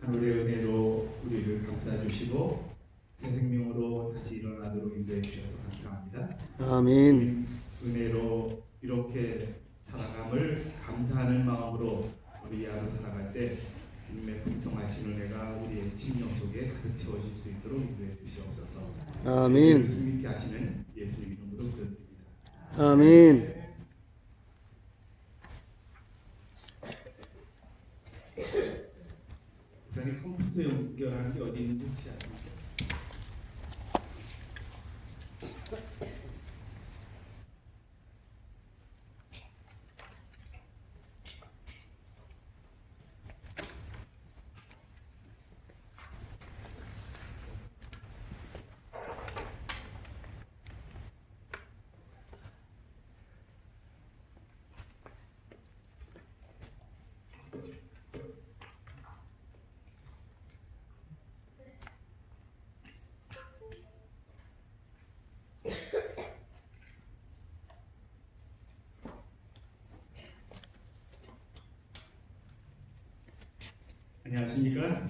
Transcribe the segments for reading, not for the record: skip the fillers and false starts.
하늘의 은혜로 우리를 감싸주시고 새 생명으로 다시 일어나도록 인도해 주셔서 감사합니다. 아멘. 은혜로 이렇게 살아감을 감사하는 마음으로 우리 하루 살아갈 때 주님의 풍성하신 은혜가 우리의 심령 속에 가득 채워질 수 있도록 인도해 주시옵소서. 아멘. 승리케 하시는 예수님 이름으로 기도드립니다. 아멘. 우선이 컴퓨터 연결하는 게 어디 있는지 혹시 아십니까? 안녕하십니까?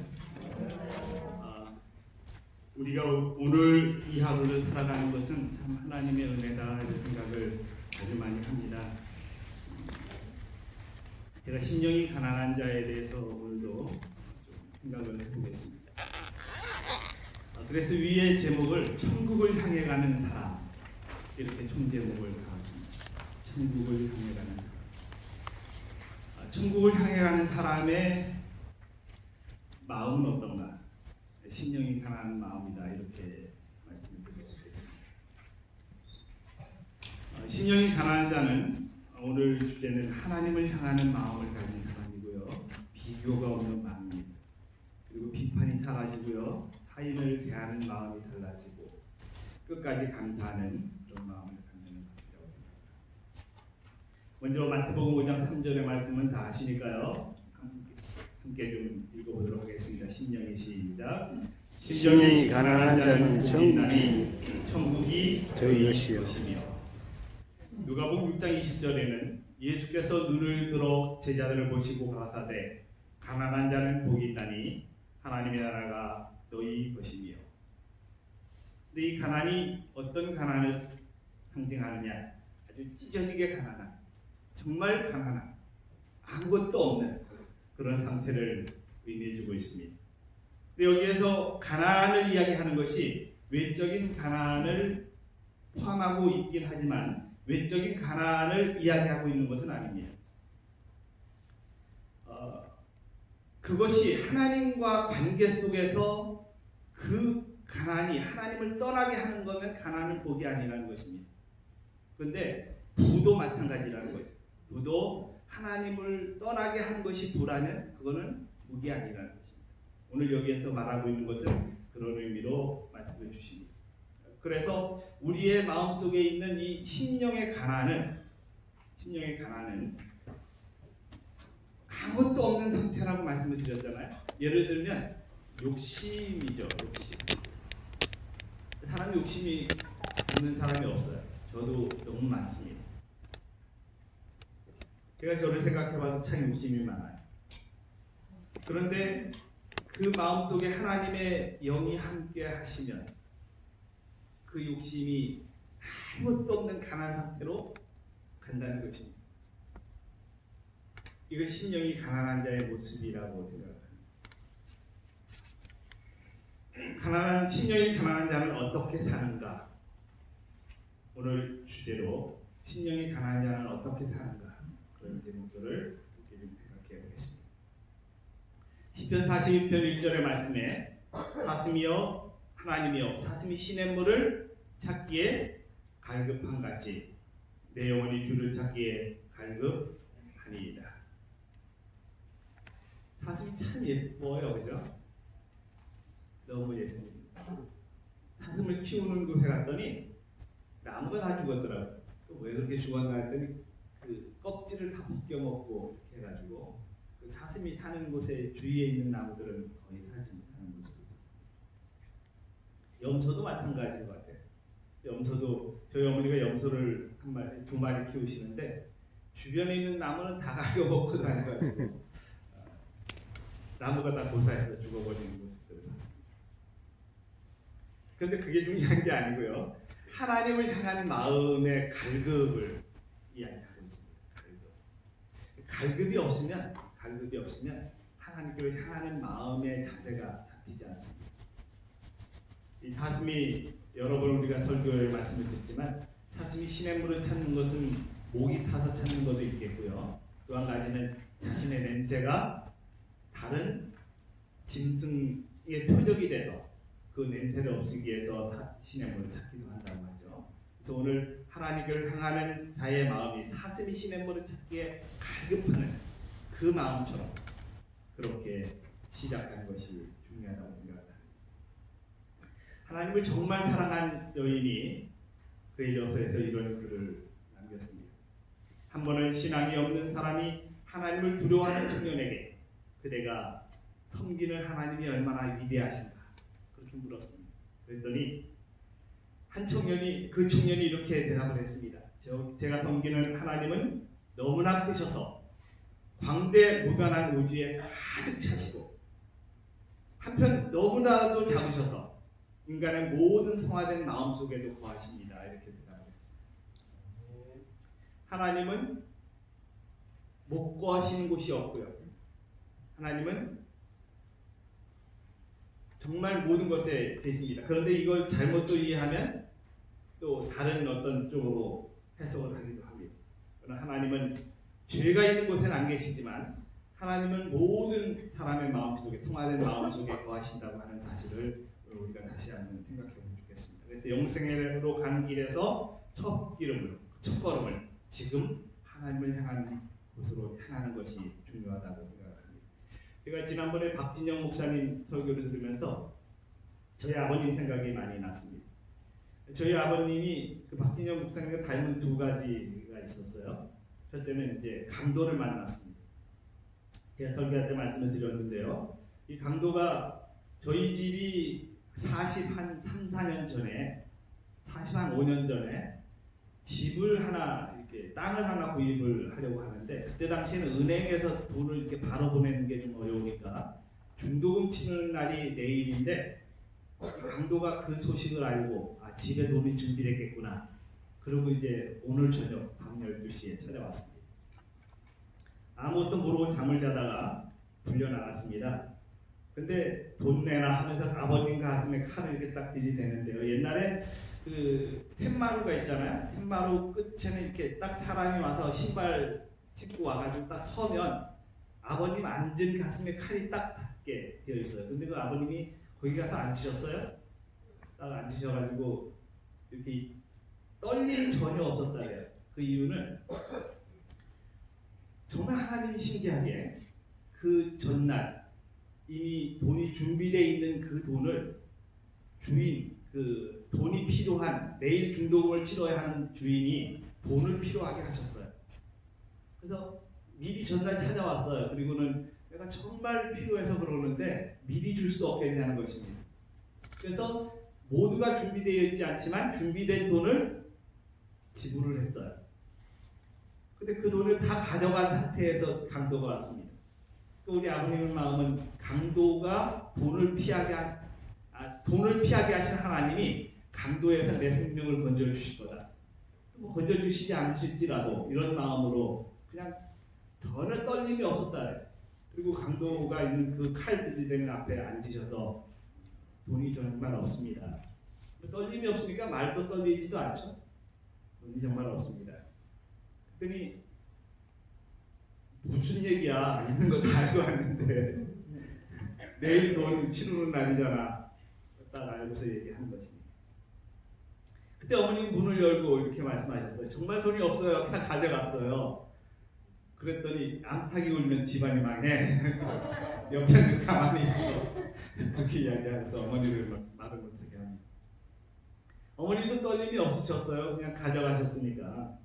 우리가 오늘 이 하루를 살아가는 것은 참 하나님의 은혜다 이런 생각을 아주 많이 합니다. 제가 심령이 가난한 자에 대해서 오늘도 좀 생각을 해보겠습니다. 그래서 위의 제목을 천국을 향해 가는 사람 이렇게 총제목을 달았습니다. 천국을 향해 가는 사람. 천국을 향해 가는 사람의 마음은 어떤가? 심령이 가난한 마음이다 이렇게 말씀을 드릴 수 있겠습니다. 심령이 가난한 자는 오늘 주제는 하나님을 향하는 마음을 가진 사람이고요. 비교가 없는 마음입니다. 그리고 비판이 사라지고요. 타인을 대하는 마음이 달라지고 끝까지 감사하는 그런 마음을 갖는 것이라고 생각합니다. 먼저 마태복음 5장 3절의 말씀은 다 아시니까요. 함께 좀 읽어보도록 하겠습니다. 심령이 시작. 심령이 가난한 자는 천국이 저희 것이요. 누가복음 6장 20절에는 예수께서 눈을 들어 제자들을 보시고 가라사대 가난한 자는 복이 있나니 하나님의 나라가 너희 것이며. 근데 이 가난이 어떤 가난을 상징하느냐? 아주 찢어지게 가난한, 정말 가난한, 아무것도 없는 그런 상태를 의미해주고 있습니다. 근데 여기에서 가난을 이야기하는 것이 외적인 가난을 포함하고 있긴 하지만 외적인 가난을 이야기하고 있는 것은 아닙니다. 그것이 하나님과 관계 속에서 그 가난이 하나님을 떠나게 하는 거면 가난은 복이 아니라는 것입니다. 그런데 부도 마찬가지라는 거죠. 부도 하나님을 떠나게 한 것이 부라면 그거는 복이 아니라는 것입니다. 오늘 여기에서 말하고 있는 것은 그런 의미로 말씀해 주십니다. 그래서 우리의 마음속에 있는 이 심령의 가난은 아무것도 없는 상태라고 말씀을 드렸잖아요. 예를 들면 욕심이죠. 욕심. 사람이 욕심이 없는 사람이 없어요. 저도 너무 많습니다. 제가 저를 생각해봐도 참 욕심이 많아요. 그런데 그 마음속에 하나님의 영이 함께 하시면 그 욕심이 아무것도 없는 가난한 상태로 간다는 것입니다. 이것이 심령이 가난한 자의 모습이라고 생각합니다. 심령이 가난한 자는 어떻게 사는가? 오늘 주제로 심령이 가난한 자는 어떻게 사는가? 그런 제목들을 좀 생각해 보겠습니다. 시편 42편 1절의 말씀에 사슴이여 하나님이여 사슴이 시냇물을 찾기에 갈급한 같이 내 영혼이 주를 찾기에 갈급하니이다. 사슴이 참 예뻐요, 그죠? 너무 예쁩니다. 사슴을 키우는 곳에 갔더니 나무가 다 죽었더라고요. 왜 그렇게 죽었나 했더니 그 껍질을 다 벗겨 먹고 이렇게 해가지고 그 사슴이 사는 곳에 주위에 있는 나무들은 거의 살지 못하는 모습을 봤습니다. 염소도 마찬가지인 것 같아요. 염소도 저희 어머니가 염소를 한 마리, 두 마리 키우시는데 주변에 있는 나무는 다 갈겨 먹고 다녀가지고 나무가 다 고사해서 죽어버리는 모습들을 봤습니다. 그런데 그게 중요한 게 아니고요. 하나님을 향한 마음의 갈급을 이야기하고 있습니다. 갈급이 없으면 하나님께로 향하는 마음의 자세가 잡히지 않습니다. 이 사슴이 여러 번 우리가 설교에 말씀을 듣지만 사슴이 시냇물을 찾는 것은 목이 타서 찾는 것도 있겠고요. 또 한 가지는 자신의 냄새가 다른 짐승의 표적이 돼서 그 냄새를 없애기 위해서 시냇물을 찾기도 한다고 하죠. 그래서 오늘 하나님을 향하는 자의 마음이 사슴이 시냇물을 찾기에 갈급하는 그 마음처럼 그렇게 시작한 것이 중요하다고 생각합니다. 하나님을 정말 사랑한 여인이 그의 저서에서 이런 글을 남겼습니다. 한 번은 신앙이 없는 사람이 하나님을 두려워하는 청년에게 그대가 섬기는 하나님이 얼마나 위대하신가 그렇게 물었습니다. 그랬더니 그 청년이 이렇게 대답을 했습니다. 제가 섬기는 하나님은 너무나 크셔서 광대무변한 우주에 가득 차시고 한편 너무나도 작으셔서 인간의 모든 성화된 마음속에도 거하십니다. 이렇게 대답을 했습니다. 하나님은 못 거하시는 곳이 없고요. 하나님은 정말 모든 것에 계십니다. 그런데 이걸 잘못 이해하면 또 다른 어떤 쪽으로 해석을 하기도 합니다. 그러나 하나님은 죄가 있는 곳에는 안 계시지만 하나님은 모든 사람의 마음속에 성화된 마음속에 거하신다고 하는 사실을 우리가 다시 한번 생각해 보면 좋겠습니다. 그래서 영생으로 가는 길에서 첫 걸음을 지금 하나님을 향한 곳으로 향하는 것이 중요하다고 생각합니다. 제가 지난번에 박진영 목사님 설교를 들으면서 저희 아버님 생각이 많이 났습니다. 저희 아버님이 그 박진영 목사님과 닮은 두 가지가 있었어요. 첫째는 이제 강도를 만났습니다. 제가 설교할 때 말씀을 드렸는데요. 이 강도가 저희 집이 3, 4년 전에 5년 전에 집을 하나 이렇게 땅을 하나 구입을 하려고 하는데 그때 당시에는 은행에서 돈을 이렇게 바로 보내는 게 좀 어려우니까 중도금 치는 날이 내일인데 강도가 그 소식을 알고 집에 돈이 준비됐겠구나. 그리고 이제 오늘 저녁 밤 12시에 찾아왔습니다. 아무것도 모르고 잠을 자다가 불려나갔습니다. 근데 돈 내놔 하면서 아버님 가슴에 칼을 이렇게 딱 들이대는데요. 옛날에 그 텐마루가 있잖아요. 텐마루 끝에는 이렇게 딱 사람이 와서 신발 신고 와가지고 딱 서면 아버님 앉은 가슴에 칼이 딱 닿게 되어 있어요. 근데 그 아버님이 거기 가서 앉으셨어요. 딱 앉으셔가지고 이렇게 떨림이 전혀 없었다래요. 그 이유는 정말 하나님이 신기하게 그 전날 이미 돈이 준비되어 있는 그 돈을 주인, 그 돈이 필요한 내일 중도금을 치러야 하는 주인이 돈을 필요하게 하셨어요. 그래서 미리 전날 찾아왔어요. 그리고는 내가 정말 필요해서 그러는데 미리 줄 수 없겠냐는 것입니다. 그래서 모두가 준비되어 있지 않지만 준비된 돈을 지불을 했어요. 근데 그 돈을 다 가져간 상태에서 강도가 왔습니다. 또 우리 아버님의 마음은 강도가 돈을 피하게 하신 하나님이 강도에서 내 생명을 건져주실 거다. 뭐 건져주시지 않으실지라도 이런 마음으로 그냥 전혀 떨림이 없었다. 그리고 강도가 있는 그 칼들이 되는 앞에 앉으셔서 돈이 정말 없습니다. 떨림이 없으니까 말도 떨리지도 않죠. 돈이 정말 없습니다. 그랬더니 무슨 얘기야? 있는 거 다 알고 왔는데 내일 돈 치르는 날이잖아. 딱 알고서 얘기한 것입니다. 그때 어머님 문을 열고 이렇게 말씀하셨어요. 정말 돈이 없어요. 다 가져갔어요. 그랬더니 암탉이 울면 집안이 망해. 옆에는 가만히 있어. 그렇게 이야기하면서 어머니를 말을 못하게 합니다. 어머니도 떨림이 없으셨어요. 그냥 가져가셨으니까.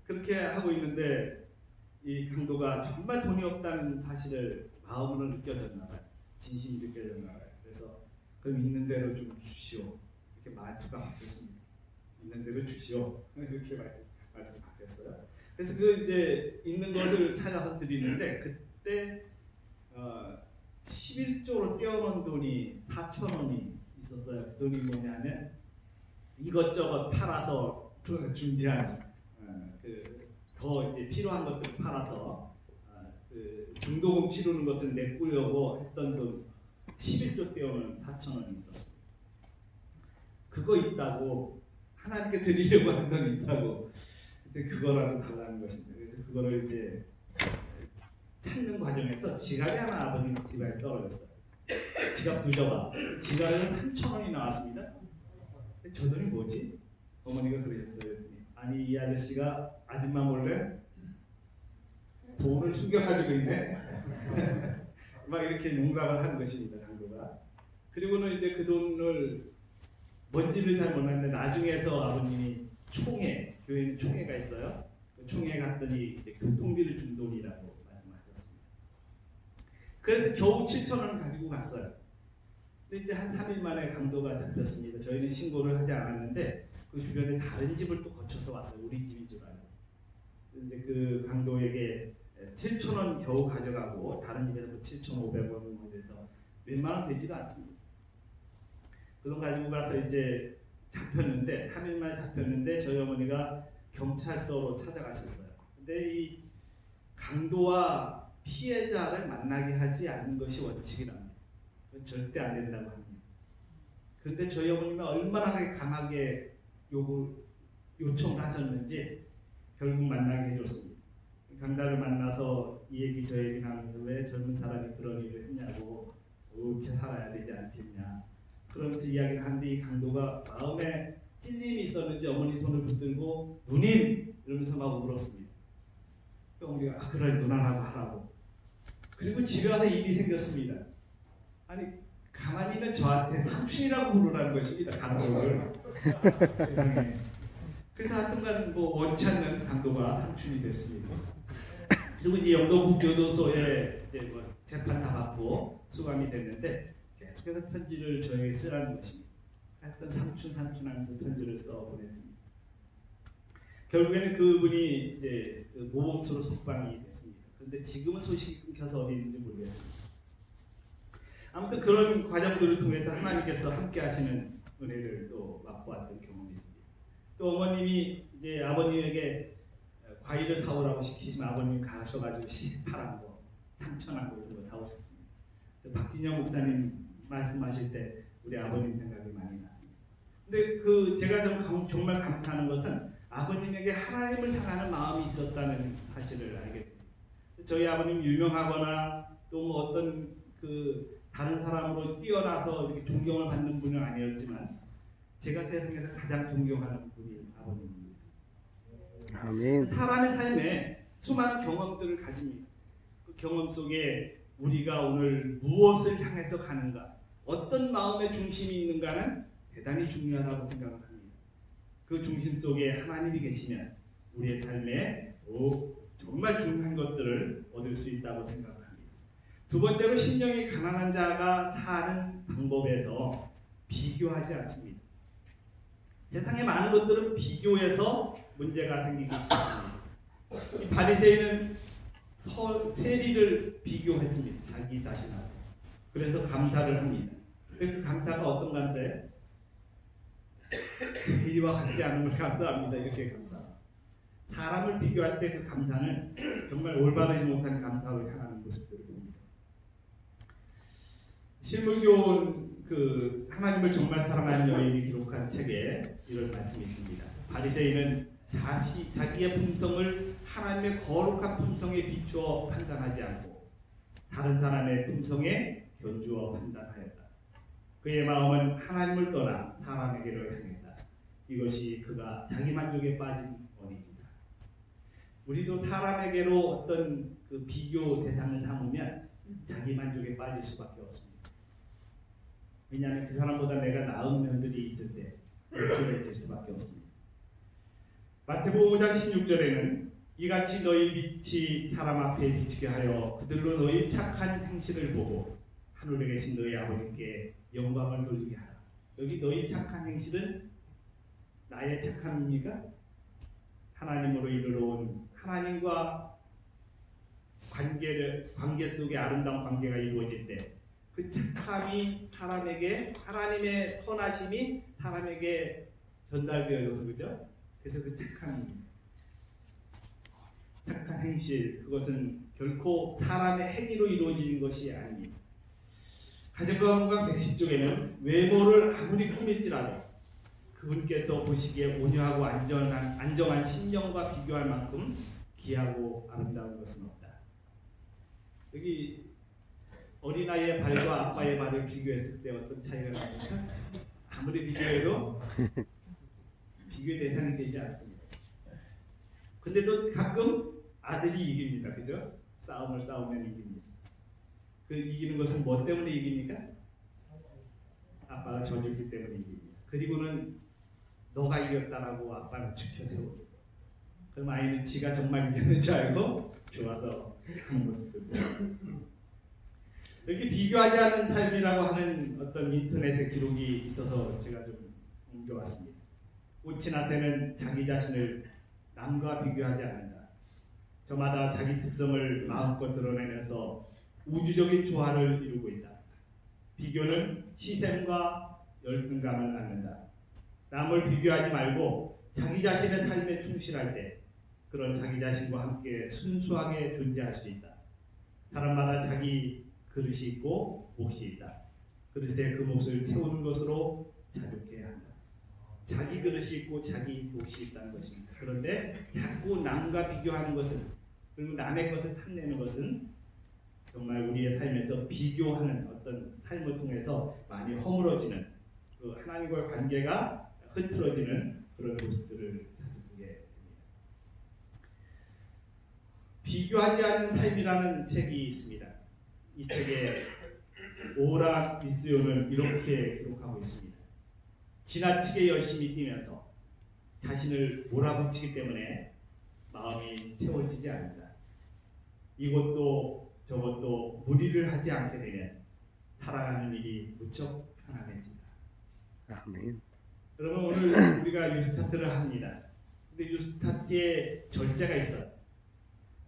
그렇게 하고 있는데 이 강도가 정말 돈이 없다는 사실을 마음으로 느껴졌나 봐요. 진심이 느껴졌나 봐요. 그래서 그럼 있는 대로 좀 주시오. 이렇게 말투가 바뀌었습니다. 있는 대로 주시오. 이렇게 말투가 바뀌었어요. 그래서 그 이제 있는 것을 찾아서 드리는데 그때 11조로 떼어놓은 돈이 4,000원이 있었어요. 그 돈이 뭐냐면 이것저것 팔아서 준비한 더 이제 필요한 것들을 팔아서 그 중도금 치르는 것을 메꾸려고 했던 돈 11조 떼어놓은 4,000원이 있었어요. 그거 있다고 하나님께 드리려고 한 건 있다고 그때 그거라도 달라는 것입니다. 그래서 그거를 이제 찾는 과정에서 지갑이 하나 아버님 집에 떨어졌어요. 지갑 부저가 지갑에서 3,000원이 나왔습니다. 저 돈이 뭐지? 어머니가 그러셨어요. 아니 이 아저씨가 아줌마 몰래 돈을 숨겨가지고 있네. 막 이렇게 농담을 하는 것입니다. 강도가. 그리고는 이제 그 돈을 뭔지를 잘 몰랐는데 나중에서 아버님이 총회, 교회는 총회가 있어요. 그 총회 갔더니 이제 교통비를 준 돈이라고 말씀하셨습니다. 그래서 겨우 7,000원 가지고 갔어요. 근데 이제 한 3일 만에 강도가 잡혔습니다. 저희는 신고를 하지 않았는데 그 주변에 다른 집을 또 거쳐서 왔어요. 우리 집인 줄 알고. 이제 그 강도에게 7,000원 겨우 가져가고 다른 집에서 7,500원 돼서 몇만 원 되지도 않습니다. 그 돈 가지고 가서 이제 잡혔는데 3일 만에 잡혔는데 저희 어머니가 경찰서로 찾아가셨어요. 근데 이 강도와 피해자를 만나게 하지 않는 것이 원칙이랍니다. 절대 안 된다고 합니다. 그런데 저희 어머님은 얼마나 강하게 요청을 하셨는지 결국 만나게 해줬습니다. 강다를 만나서 이 얘기 저 얘기 나누면서 왜 젊은 사람이 그런 일을 했냐고 이렇게 살아야 되지 않겠냐 그러면서 이야기를 하는데 이 강도가 마음에 찔림이 있었는지 어머니 손을 붙들고 누님 이러면서 막 울었습니다. 어머니가 그래 누나라고 하라고. 그리고 집에 와서 일이 생겼습니다. 아니 가만히 있는 저한테 삼촌이라고 부르라는 것입니다. 강도를. 세상에. 그래서 하여튼간 뭐 원치 않는 강도가 삼촌이 됐습니다. 그리고 이제 영동국교도소에 이제 뭐 재판 다 받고 수감이 됐는데 계속해서 편지를 저에게 쓰라는 것입니다. 하여튼 삼촌 하면서 편지를 써 보냈습니다. 결국에는 그분이 이제 그 모범수로 석방이 됐습니다. 그런데 지금은 소식이 끊겨서 어디 있는지 모르겠습니다. 아무튼 그런 과정들을 통해서 하나님께서 함께 하시는 은혜를 또 맛보았던 경험이 있습니다. 또 어머님이 이제 아버님에게 과일을 사오라고 시키시면 아버님 가셔가지고 파란 거, 상천한 거 이런 거 사오셨습니다. 박진영 목사님 말씀하실 때 우리 아버님 생각이 많이 났습니다. 근데 그 제가 정말 감사하는 것은 아버님에게 하나님을 향하는 마음이 있었다는 사실을 알게 됩니다. 저희 아버님 유명하거나 또 뭐 어떤 그 다른 사람으로 뛰어나서 이렇게 존경을 받는 분은 아니었지만 제가 세상에서 가장 존경하는 분이 아버님입니다. 아멘. 사람의 삶에 수많은 경험들을 가집니다. 그 경험 속에 우리가 오늘 무엇을 향해서 가는가, 어떤 마음의 중심이 있는가는 대단히 중요하다고 생각을 합니다. 그 중심 속에 하나님이 계시면 우리의 삶에 정말 중요한 것들을 얻을 수 있다고 생각합니다. 두 번째로 심령이 가난한 자가 사는 방법에서 비교하지 않습니다. 세상의 많은 것들은 비교해서 문제가 생기기 시작합니다. 이 바리새인은 세리를 비교했습니다. 자기 자신하고. 그래서 감사를 합니다. 그 감사가 어떤 감사예요? 세리와 같지 않은 걸 감사합니다. 이렇게 감사. 사람을 비교할 때 그 감사는 정말 올바르지 못한 감사로 향하는 모습들을 봅니다. 실물교훈 그 하나님을 정말 사랑하는 여인이 기록한 책에 이런 말씀이 있습니다. 바리새인은 자기의 품성을 하나님의 거룩한 품성에 비추어 판단하지 않고 다른 사람의 품성에 견주어 판단하였다. 그의 마음은 하나님을 떠나 사람에게로 향했다. 이것이 그가 자기만족에 빠진 원인이다. 우리도 사람에게로 어떤 그 비교 대상을 삼으면 자기만족에 빠질 수밖에 없습니다. 왜냐하면 그 사람보다 내가 나은 면들이 있을 때 비교가 될 수밖에 없습니다. 마태복음 5장 16절에는 이같이 너희 빛이 사람 앞에 비치게 하여 그들로 너희 착한 행실을 보고 하늘에 계신 너희 아버지께 영광을 돌리게 하라. 여기 너희 착한 행실은 나의 착함입니까? 하나님으로 이르러온 하나님과 관계 속에 아름다운 관계가 이루어질 때 그 착함이 사람에게 하나님의 선하심이 사람에게 전달되어져서 그죠? 그래서 그 착한 행실 그것은 결코 사람의 행위로 이루어지는 것이 아닙니다. 가정과 건강 110쪽에는 외모를 아무리 꾸밀지라도 그분께서 보시기에 온유하고 안정한 심령과 비교할 만큼 귀하고 아름다운 것은 없다. 여기 어린아이의 발과 아빠의 발을 비교했을 때 어떤 차이가 나니까 아무리 비교해도 비교의 대상이 되지 않습니다. 근데도 가끔 아들이 이깁니다. 그죠? 싸움을 싸우면 이깁니다. 그 이기는 것은 뭐 때문에 이깁니까? 아빠가 져주기 때문에 이깁니다. 그리고는 너가 이겼다라고 아빠를 추켜 세우고 그럼 아이는 지가 정말 이겼는 줄 알고 좋아서 하는 모습입니다. 이렇게 비교하지 않는 삶이라고 하는 어떤 인터넷의 기록이 있어서 제가 좀 옮겨왔습니다. 꽃이나 새는 자기 자신을 남과 비교하지 않는다. 저마다 자기 특성을 마음껏 드러내면서 우주적인 조화를 이루고 있다. 비교는 시샘과 열등감을 낳는다. 남을 비교하지 말고 자기 자신의 삶에 충실할 때 그런 자기 자신과 함께 순수하게 존재할 수 있다. 사람마다 자기 그릇이 있고 몫이 있다. 그릇에 그 몫을 채우는 것으로 자족해야 한다. 자기 그릇이 있고 자기 몫이 있다는 것입니다. 그런데 자꾸 남과 비교하는 것은 그리고 남의 것을 탐내는 것은 정말 우리의 삶에서 비교하는 어떤 삶을 통해서 많이 허물어지는 그 하나님과의 관계가 흐트러지는 그런 모습들을 보게 됩니다. 비교하지 않는 삶이라는 책이 있습니다. 이 책에 오라 미스요는 이렇게 기록하고 있습니다. 지나치게 열심히 뛰면서 자신을 몰아붙이기 때문에 마음이 채워지지 않는다. 이것도 저것도 무리를 하지 않게 되면 살아가는 일이 무척 편안해진다. 아멘. 그러면 오늘 우리가 유스타트를 합니다. 근데 유스타트에 절제가 있어요.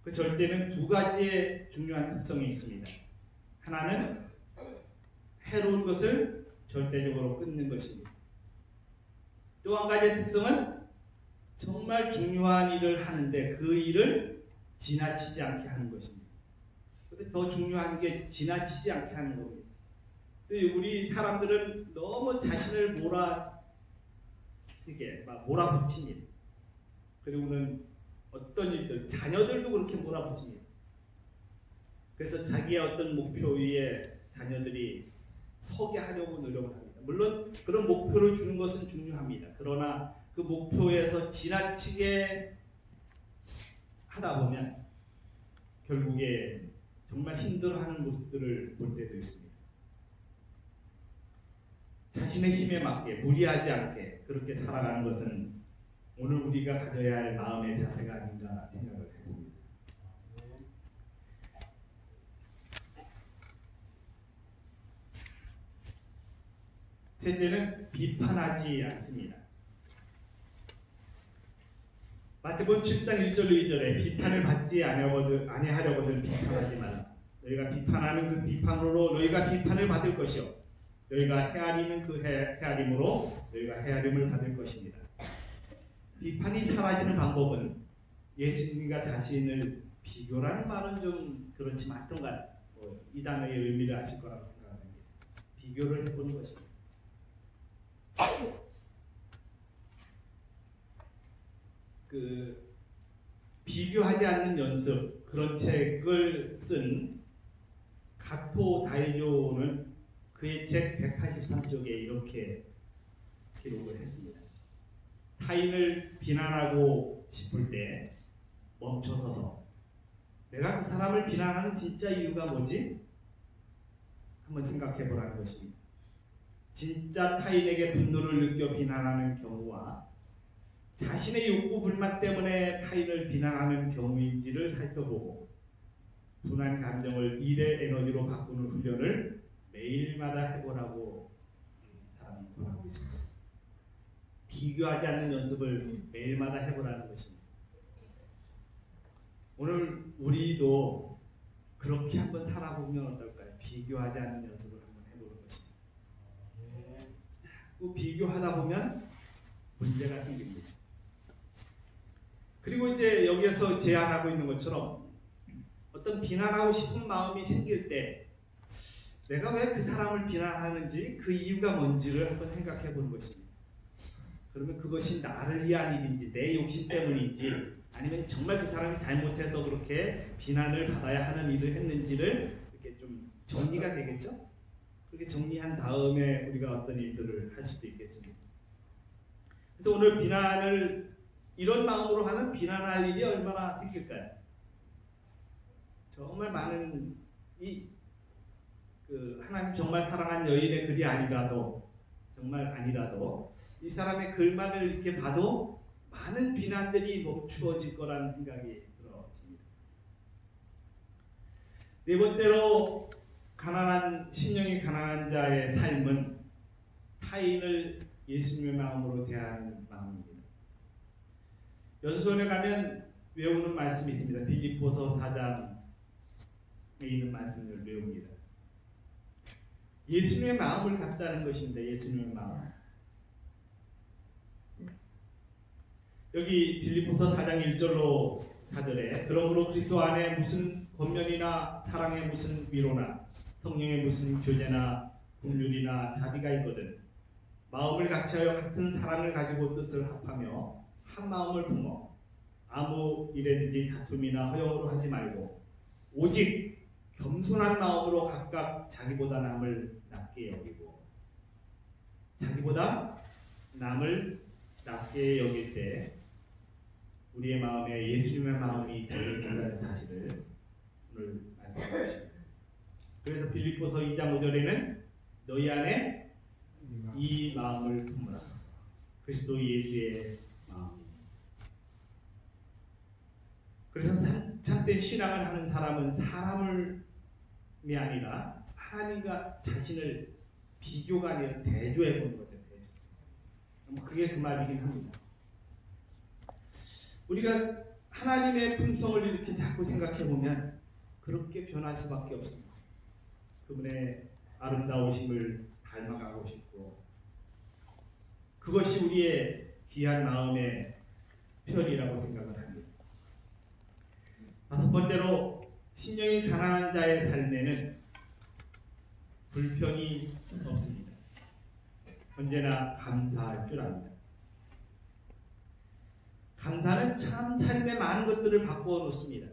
그 절제는 두 가지의 중요한 특성이 있습니다. 하나는 해로운 것을 절대적으로 끊는 것입니다. 또 한 가지의 특성은 정말 중요한 일을 하는데 그 일을 지나치지 않게 하는 것입니다. 근데 더 중요한 게 지나치지 않게 하는 겁니다. 근데 우리 사람들은 너무 자신을 몰아붙입니다. 그리고는 어떤 일들, 자녀들도 그렇게 몰아붙입니다. 그래서 자기의 어떤 목표 위에 자녀들이 서게 하려고 노력을 합니다. 물론 그런 목표를 주는 것은 중요합니다. 그러나 그 목표에서 지나치게 하다 보면 결국에 정말 힘들어하는 모습들을 볼 때도 있습니다. 자신의 힘에 맞게 무리하지 않게 그렇게 살아가는 것은 오늘 우리가 가져야 할 마음의 자세가 아닌가 생각을 해봅니다. 셋째는 비판하지 않습니다. 마태복음 7장 1절로 2절에 비판을 받지 아니하려거든 비판하지 말라. 너희가 비판하는 그 비판으로 너희가 비판을 받을 것이요 너희가 헤아리는 그 헤아림으로 너희가 헤아림을 받을 것입니다. 비판이 사라지는 방법은 예수님과 자신을 비교라는 말은 좀 그렇지만 하여튼간 이 단어의 의미를 아실 거라고 생각합니다. 비교를 해보는 것입니다. 비교하지 않는 연습 그런 책을 쓴 가토 다이조는 그의 책 183쪽에 이렇게 기록을 했습니다. 타인을 비난하고 싶을 때 멈춰서서 내가 그 사람을 비난하는 진짜 이유가 뭐지? 한번 생각해 보라는 것입니다. 진짜 타인에게 분노를 느껴 비난하는 경우와 자신의 욕구 불만 때문에 타인을 비난하는 경우인지를 살펴보고 분한 감정을 일의 에너지로 바꾸는 훈련을 매일마다 해보라고 사람이 권하고 있습니다. 비교하지 않는 연습을 매일마다 해보라는 것입니다. 오늘 우리도 그렇게 한번 살아보면 어떨까요? 비교하지 않는 연습을 비교하다 보면 문제가 생깁니다. 그리고 이제 여기에서 제안하고 있는 것처럼 어떤 비난하고 싶은 마음이 생길 때 내가 왜 그 사람을 비난하는지 그 이유가 뭔지를 한번 생각해 보는 것입니다. 그러면 그것이 나를 위한 일인지 내 욕심 때문인지 아니면 정말 그 사람이 잘못해서 그렇게 비난을 받아야 하는 일을 했는지를 이렇게 좀 정리가 되겠죠? 그렇게 정리한 다음에 우리가 어떤 일들을 할 수도 있겠습니다. 그래서 오늘 비난을 이런 마음으로 하면 비난할 일이 얼마나 생길까요? 정말 많은 하나님 정말 사랑한 여인의 글이 아니라도 정말 아니라도 이 사람의 글만을 이렇게 봐도 많은 비난들이 멈추어질 거라는 생각이 들어집니다. 네 번째로 심령이 가난한 자의 삶은 타인을 예수님의 마음으로 대하는 마음입니다. 연수원에 가면 외우는 말씀이 있습니다. 빌립보서 4장에 있는 말씀을 외웁니다. 예수님의 마음을 갖자는 것입니다. 예수님의 마음. 여기 빌립보서 4장 1절로 4절에 그러므로 그리스도 안에 무슨 권면이나 사랑에 무슨 위로나 성령의 무슨 교제나 긍휼이나 자비가 있거든 마음을 같이하여 같은 사랑을 가지고 뜻을 합하며 한 마음을 품어 아무 일에든지 다툼이나 허영으로 하지 말고 오직 겸손한 마음으로 각각 자기보다 남을 낮게 여기고 자기보다 남을 낮게 여길 때 우리의 마음에 예수님의 마음이 들어있다는 사실을 오늘 말씀해 주십니다. 그래서 빌립보서 2장 5절에는 너희 안에 이 마음을 품으라. 그리스도 예수의 마음. 그래서 참된 신앙을 하는 사람은 사람이 아니라 하나님과 자신을 비교가 아니라 대조해 보는 거죠. 그게 그 말이긴 합니다. 우리가 하나님의 품성을 이렇게 자꾸 생각해 보면 그렇게 변할 수밖에 없습니다. 그분의 아름다우심을 닮아가고 싶고 그것이 우리의 귀한 마음의 표현이라고 생각을 합니다. 다섯 번째로 심령이 가난한 자의 삶에는 불평이 없습니다. 언제나 감사할 줄 압니다. 감사는 참 삶의 많은 것들을 바꾸어 놓습니다.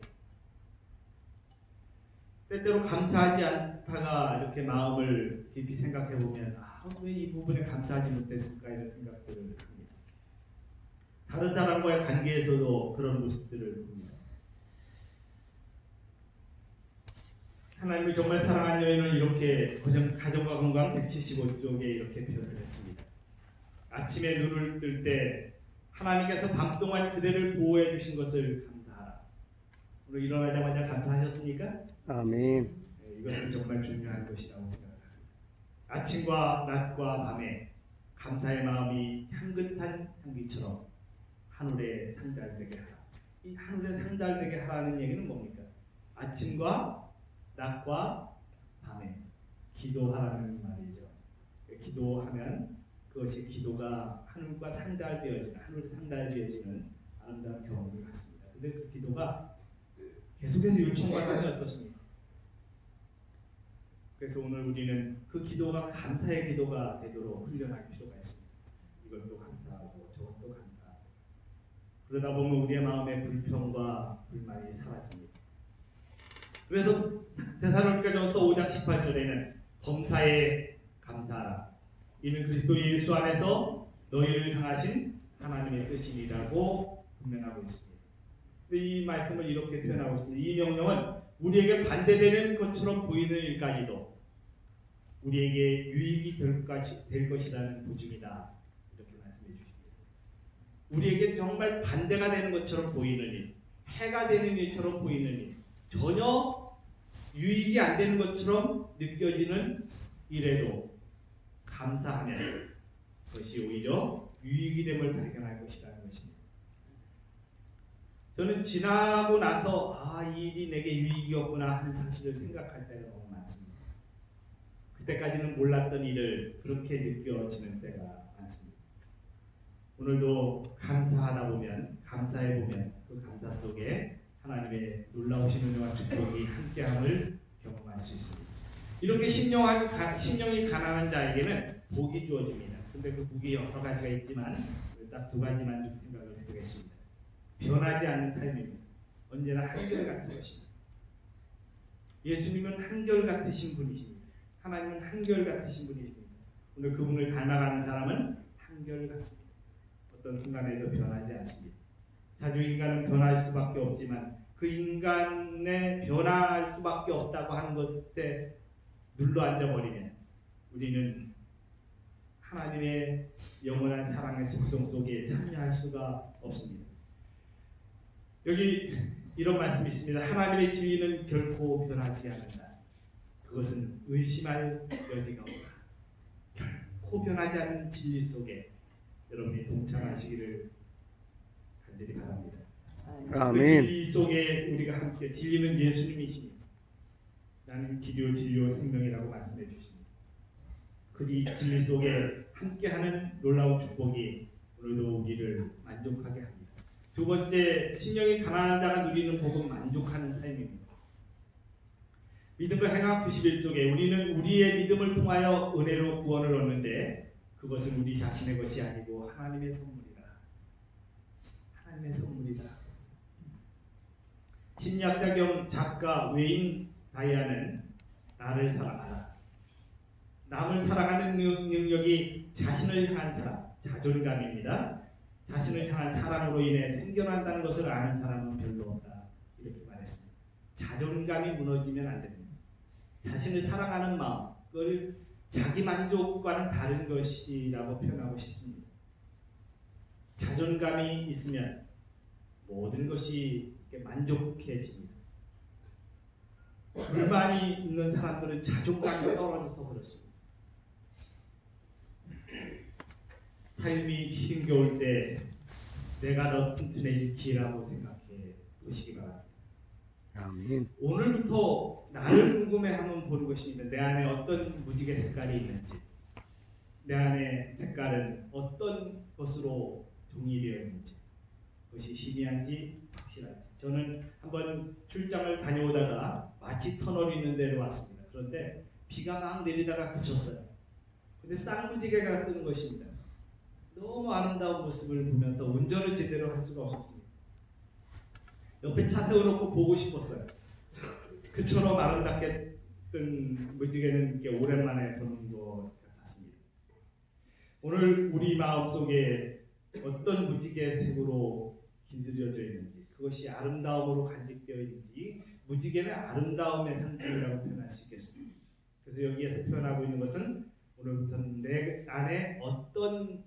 때때로 감사하지 않다가 이렇게 마음을 깊이 생각해 보면 왜 이 부분에 감사하지 못했을까 이런 생각들을 합니다. 다른 사람과의 관계에서도 그런 모습들을 봅니다. 하나님이 정말 사랑한 여인은 이렇게 가정과 건강 175쪽에 이렇게 표현을 했습니다. 아침에 눈을 뜰 때 하나님께서 밤 동안 그대를 보호해 주신 것을 감사하라. 오늘 일어나자마자 감사하셨습니까? 아멘. 네, 이것은 정말 중요한 것이라고 생각합니다. 아침과 낮과 밤에 감사의 마음이 향긋한 향기처럼 하늘에 상달되게 하라. 이 하늘에 상달되게 하라는 얘기는 뭡니까? 아침과 낮과 밤에 기도하라는 말이죠. 기도하면 그것이 기도가 하늘과 하늘에 상달되어지는 아름다운 경험을 갖습니다. 그런데 그 기도가 계속해서 요청받으면 어떻습니까? 그래서 오늘 우리는 그 기도가 감사의 기도가 되도록 훈련할 필요가 있습니다. 이것도 감사하고 저것도 감사하고 그러다 보면 우리의 마음의 불평과 불만이 사라집니다. 그래서 데살로니가전서 5장 18절에는 범사에 감사하라. 이는 그리스도 예수 안에서 너희를 향하신 하나님의 뜻이라고 분명하고 있습니다. 이 말씀을 이렇게 표현하고 있습니다. 이 명령은 우리에게 반대되는 것처럼 보이는 일까지도 우리에게 유익이 될 것이라는 보증이다. 이렇게 말씀해 주십니다. 우리에게 정말 반대가 되는 것처럼 보이는 일, 해가 되는 일처럼 보이는 일, 전혀 유익이 안 되는 것처럼 느껴지는 일에도 감사하면 그것이 오히려 유익이 됨을 발견할 것이라는 것입니다. 저는 지나고 나서 이 일이 내게 유익이었구나 하는 사실을 생각할 때가 너무 많습니다. 그때까지는 몰랐던 일을 그렇게 느껴지는 때가 많습니다. 오늘도 감사하다 보면, 감사해 보면 그 감사 속에 하나님의 놀라우신 은혜와 축복이 함께함을 경험할 수 있습니다. 이렇게 심령이 가난한 자에게는 복이 주어집니다. 근데 그 복이 여러 가지가 있지만 딱 두 가지만 좀 생각을 해보겠습니다. 변하지 않는 삶입니다. 언제나 한결같은 것입니다. 예수님은 한결같으신 분이십니다. 하나님은 한결같으신 분이십니다. 오늘 그분을 닮아가는 사람은 한결같습니다. 어떤 순간에도 변하지 않습니다. 자주인간은 변할 수밖에 없지만 그 인간의 변할 수밖에 없다고 하는 것에 눌러앉아 버리면 우리는 하나님의 영원한 사랑의 속성 속에 참여할 수가 없습니다. 여기 이런 말씀이 있습니다. 하나님의 진리는 결코 변하지 않는다. 그것은 의심할 여지가 없다. 결코 변하지 않는 진리 속에 여러분이 동참하시기를 간절히 바랍니다. 아멘. 그 진리 속에 우리가 함께, 진리는 예수님이십니다. 나는 길이요 진리요 생명이라고 말씀해 주십니다. 그 진리 속에 함께하는 놀라운 축복이 오늘도 우리를 만족하게 합니다. 두 번째, 심령이 가난한 자가 누리는 복은 만족하는 삶입니다. 믿음을 행한 91쪽에 우리는 우리의 믿음을 통하여 은혜로 구원을 얻는데 그것은 우리 자신의 것이 아니고 하나님의 선물이다. 하나님의 선물이다. 심리학자 겸 작가 웨인 다이아는 나를 사랑하라. 남을 사랑하는 능력이 자신을 향한 사랑, 자존감입니다. 자신을 향한 사랑으로 인해 생겨난다는 것을 아는 사람은 별로 없다. 이렇게 말했습니다. 자존감이 무너지면 안 됩니다. 자신을 사랑하는 마음, 그걸 자기 만족과는 다른 것이라고 표현하고 싶습니다. 자존감이 있으면 모든 것이 만족해집니다. 불만이 있는 사람들은 자존감이 떨어져서 그렇습니다. 삶이 힘겨울 때 내가 더 튼튼해지기라고 생각해 보시기 바랍니다. 아멘. 오늘부터 나를 궁금해하면 보는 것입니다. 내 안에 어떤 무지개 색깔이 있는지, 내 안에 색깔은 어떤 것으로 정리되어 있는지, 그것이 희미한지 확실한지. 저는 한번 출장을 다녀오다가 마치 터널이 있는 데로 왔습니다. 그런데 비가 막 내리다가 그쳤어요. 근데 쌍무지개가 뜨는 것입니다. 너무 아름다운 모습을 보면서 운전을 제대로 할 수가 없었습니다. 옆에 차 세워놓고 보고 싶었어요. 그처럼 아름답게 뜬 무지개는 이렇게 오랜만에 보는 것 같았습니다. 오늘 우리 마음속에 어떤 무지개 색으로 길들여져 있는지, 그것이 아름다움으로 간직되어 있는지, 무지개는 아름다움의 상징이라고 표현할 수 있겠습니다. 그래서 여기에서 표현하고 있는 것은 오늘부터는 내 안에 어떤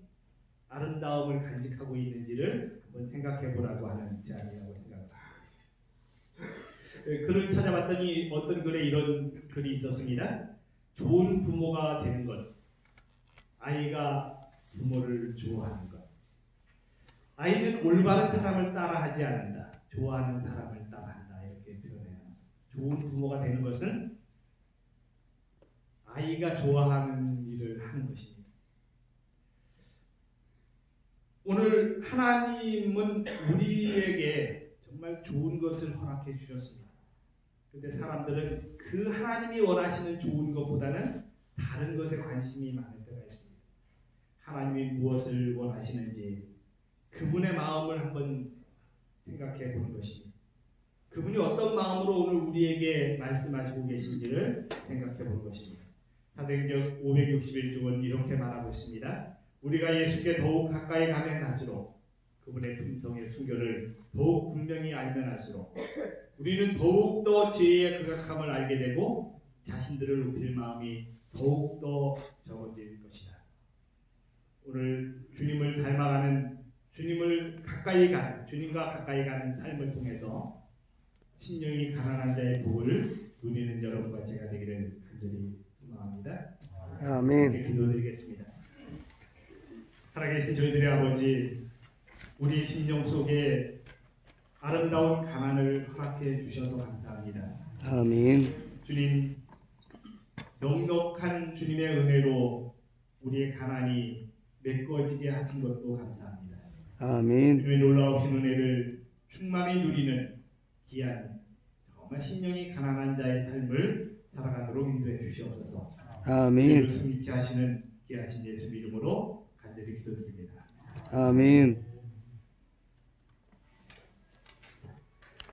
아름다움을 간직하고 있는지를 한번 생각해 보라고 하는 제안이라고 생각합니다. 글을 찾아봤더니 어떤 글에 이런 글이 있었습니다. 좋은 부모가 되는 것, 아이가 부모를 좋아하는 것. 아이는 올바른 사람을 따라하지 않는다. 좋아하는 사람을 따라한다. 이렇게 표현해놨습니다. 좋은 부모가 되는 것은 아이가 좋아하는 일을 하는 것입니다. 오늘 하나님은 우리에게 정말 좋은 것을 허락해 주셨습니다. 그런데 사람들은 그 하나님이 원하시는 좋은 것보다는 다른 것에 관심이 많을 때가 있습니다. 하나님이 무엇을 원하시는지 그분의 마음을 한번 생각해 보는 것입니다. 그분이 어떤 마음으로 오늘 우리에게 말씀하시고 계신지를 생각해 보는 것입니다. 사도행전 561쪽은 이렇게 말하고 있습니다. 우리가 예수께 더욱 가까이 가면 갈수록 그분의 품성의 순결을 더욱 분명히 알면 알수록 우리는 더욱더 죄의 극악함을 알게 되고 자신들을 높일 마음이 더욱더 적어질 것이다. 오늘 주님을 닮아가는, 주님을 가까이 가는, 주님과 가까이 가는 삶을 통해서 심령이 가난한 자의 복을 누리는 여러분과 제가 되기를 간절히 소망합니다. 아멘. 기도드리겠습니다. 살아계신 저희들의 아버지, 우리 심령 속에 아름다운 가난을 허락해 주셔서 감사합니다. 아멘. 주님, 넉넉한 주님의 은혜로 우리의 가난이 메꿔지게 하신 것도 감사합니다. 아멘. 주님의 놀라우신 은혜를 충만히 누리는 귀한 정말 심령이 가난한 자의 삶을 살아가도록 인도해 주시옵소서. 아멘. 우리를 승리케 하시는 귀하신 예수 이름으로 간절히 기도드립니다. 아멘.